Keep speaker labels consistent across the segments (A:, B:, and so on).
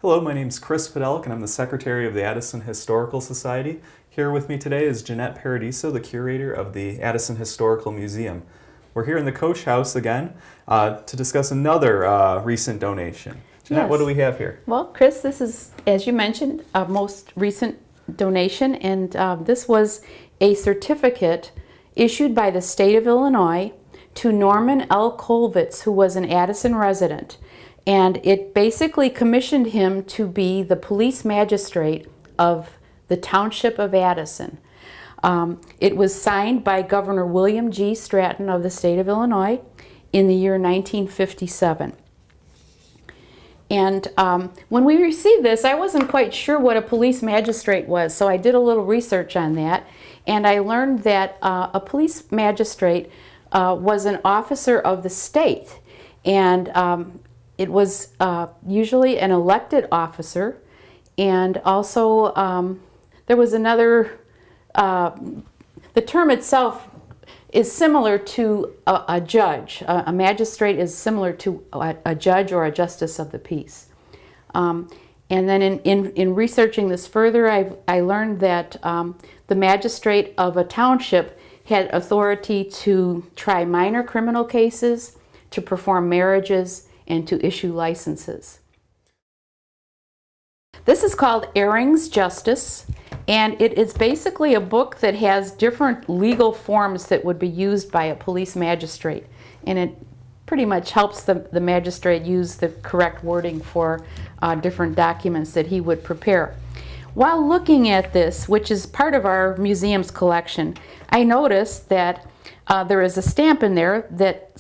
A: Hello, my name is Chris Fidelk and I'm the Secretary of the Addison Historical Society. Here with me today is Jeanette Paradiso, the curator of the Addison Historical Museum. We're here in the Coach House again to discuss another recent donation. Jeanette,
B: Yes.
A: what do we have here?
B: Well, Chris, this is, as you mentioned, a most recent donation, and this was a certificate issued by the state of Illinois to Norman L Colvin, who was an Addison resident. And it basically commissioned him to be the police magistrate of the township of Addison. It was signed by Governor William G. Stratton of the state of Illinois in the year 1957. And when we received this, I wasn't quite sure what a police magistrate was, so I did a little research on that, and I learned that a police magistrate was an officer of the state, and it was usually an elected officer, and also there was another, the term itself is similar to a judge. A magistrate is similar to a judge or a justice of the peace. And then in researching this further, I learned that the magistrate of a township had authority to try minor criminal cases, to perform marriages, and to issue licenses. This is called Airing's Justice, and it is basically a book that has different legal forms that would be used by a police magistrate, and it pretty much helps the magistrate use the correct wording for different documents that he would prepare. While looking at this, which is part of our museum's collection, I noticed that there is a stamp in there that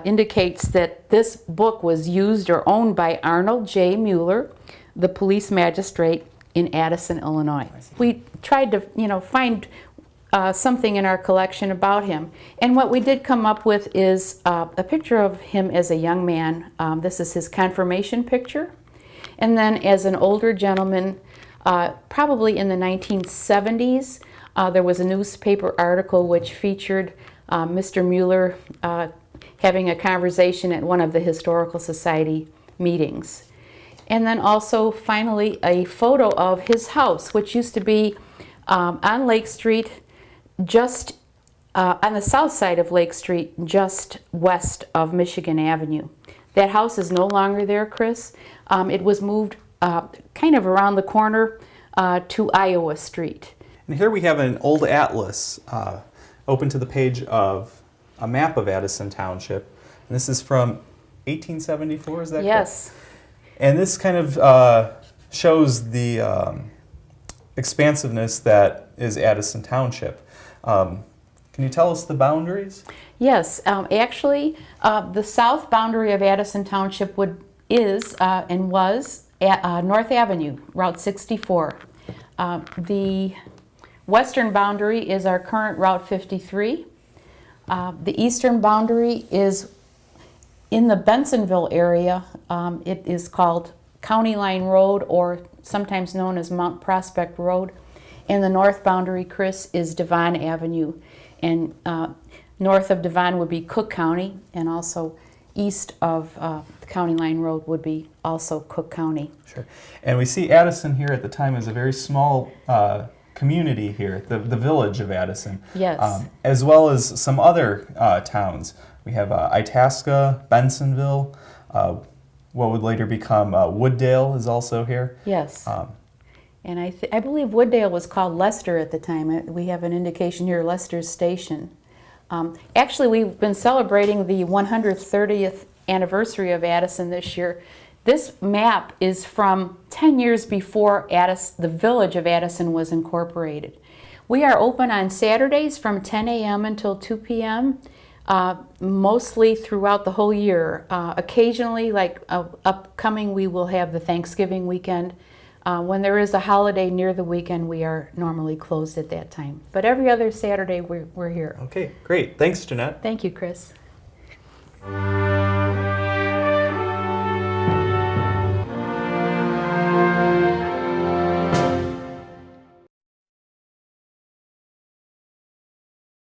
B: indicates that this book was used or owned by Arnold J Mueller, the police magistrate in Addison, Illinois. We tried to, find something in our collection about him, and what we did come up with is a picture of him as a young man. This is his confirmation picture, and then as an older gentleman, probably in the 1970s, there was a newspaper article which featured Mr. Mueller having a conversation at one of the Historical Society meetings. And then also, finally, a photo of his house, which used to be on Lake Street, just on the south side of Lake Street, just west of Michigan Avenue. That house is no longer there, Chris. It was moved kind of around the corner to Iowa Street.
A: And here we have an old atlas open to the page of a map of Addison Township. And this is from 1874, is that correct?
B: Yes.
A: And this kind of shows the expansiveness that is Addison Township. Can you tell us the boundaries?
B: Yes, actually, the south boundary of Addison Township is and was North Avenue, Route 64. The western boundary is our current Route 53. The eastern boundary is in the Bensonville area. It is called County Line Road, or sometimes known as Mount Prospect Road. And the north boundary, Chris, is Devon Avenue. And north of Devon would be Cook County, and also east of the County Line Road would be also Cook County.
A: Sure. And we see Addison here at the time as a very small community here, the village of Addison.
B: Yes.
A: As well as some other towns. We have Itasca, Bensonville, what would later become Wooddale is also here.
B: Yes. And I believe Wooddale was called Lester at the time. We have an indication here, Lester's Station. Actually, we've been celebrating the 130th anniversary of Addison this year. This map is from 10 years before the village of Addison was incorporated. We are open on Saturdays from 10 a.m. until 2 p.m., mostly throughout the whole year. Occasionally, like upcoming, we will have the Thanksgiving weekend. When there is a holiday near the weekend, we are normally closed at that time. But every other Saturday, we're here.
A: Okay, great. Thanks, Jeanette.
B: Thank you, Chris.